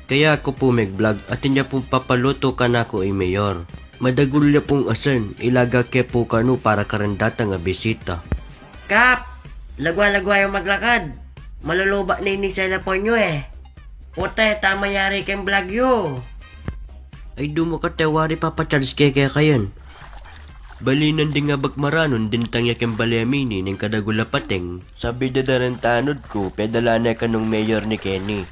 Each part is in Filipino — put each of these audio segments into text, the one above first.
Kaya ako po mag-vlog at niya pong papaluto ka na ko mayor. Madagul niya pong asan, ilaga ke po kanu para karandata nga bisita. Kap! Lagwa-lagwa yung maglakad. Maluluba na ini sa po nyo eh. Puta, tama yari kayong vlog yo. Ay dumo ka tewari papacharge kaya kayon. Balinan din nga bagmaranon din tangya kem balyamini ning kadagula pateng. Sabi dadaran tanod ko, pedala na kanong mayor ni Kenny.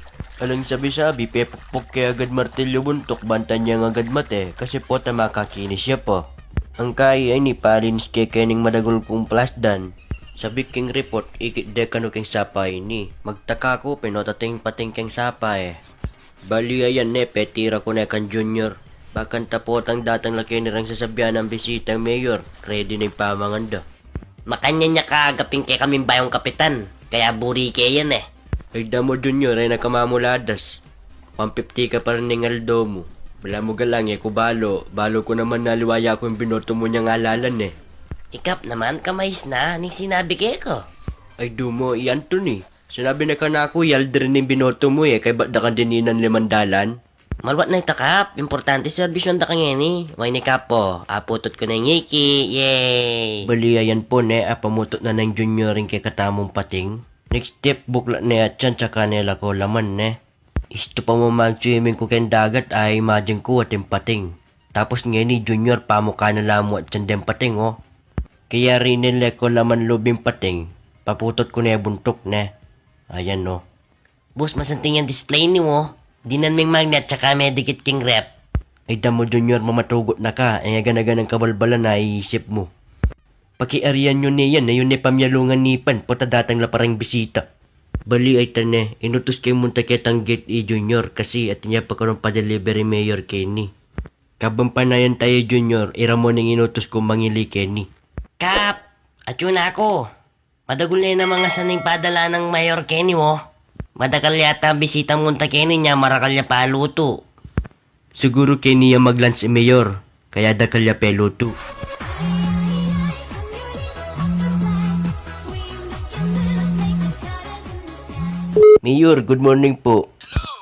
Alang sabi-sabi, pepukpok kaya agad martilyo buntok, bantan niya nga agad mate, kasi po ta makakinis siya po. Ang kaya ay ni palins kay Kenning madagol kong plasdan. Sabi king report, ikit de kano king sapay ni. Magtaka ko, pinotating pating king sapay. Bali ayan ne, petira ko na kan junior. Bakan tapot ang datang laki nirang sasabyan ng bisitang mayor. Ready na yung pamanganda. Makanya niya kaagapin kay kaming bayong kapitan. Kaya buri kay yan eh. Ay damo junior ay nakamamuladas. 150 ka pa rin ng aldo mo. Wala mo galang eh, kubalo. Balo ko naman naliwaya ko yung binoto mo niyang alalan eh. Ikap naman kamais na, ni sinabi kay ko. Ay dumo, iyan to ni. Sinabi na ka na ako, yalder ng binoto mo eh. Kay ba't da ka dininan limandalan? Malwat na itakap, importante service yung dakang yan eh. May ni Kapo, aputot ko na yung ngiki, yay! Bali ayan po ne, apamutot na ng junior rin kay katamong pating. Next step, bukla na at yan, tsaka nila ko laman ne. Isto pa mo mag-swimming ko kayong dagat ay imagine ko at yung pating. Tapos nga ni junior, pamukha na lamo at yan din pating oh. Kaya rin nila ko laman lubing pating, paputot ko na yung buntok ne. Ayan no. Boss, masanting yung display ni mo. Dinan ming magnet tsaka medikit king rep. Ay damo junior, mamatugot na ka, ay ganaganang kabalbalan na iisip mo. Pakiarian nyo niyan na yun ni pamyalungan nipan, puta datang la parang bisita. Bali ay tane, inutos kay muntaketang gate junior kasi at niya pa karon pa delivery mayor Kenny. Kabang panayan tayo junior, ira mo ning inutos kong mangili Kenny. Kap, at yun ako. Madagul na mga saning padala ng Mayor Kenny mo. Madagal yata bisita munta Kenny niya, marakal niya paluto. Siguro Kenny yung mag-lunch mayor, kaya dakal niya peluto. Mayor, good morning po. Hello!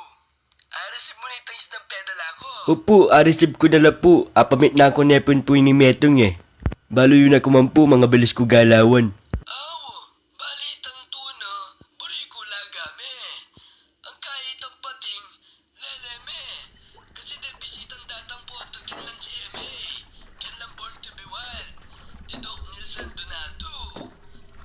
Receive mo na itong isdang pedala ko. Opo, receive ko na lang po. Apamit na ako nepon po ni Metong eh. Balo yun ako man po, mga bilis ko galawan. Aw, balitang tuna, buri ko lagame. Ang kahit ang pating, leleme. Kasi din bisitang datang po at kinlang GMA. Kinlang born to be wild. Dito Nilson Donato.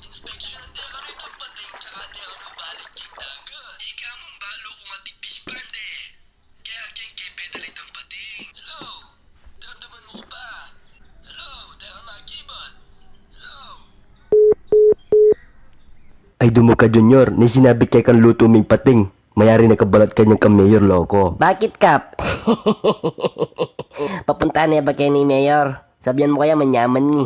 Inspection ang deka rito ang pating, tsaka deka mabalik king dagat. Ika mong balo kung matipis bande. Kaya king kay pedalit ang pating. Hello? Daramdaman mo ko ba? Hello? Deka makibot. Hello? Ay dumo ka junior, ni sinabi kay kan luto ming pating. Mayari nakabalat kanyang ka mayor loko. Bakit, Kap? Papunta niya ba kayo ni Mayor? Sabihan mo kaya manyaman ni.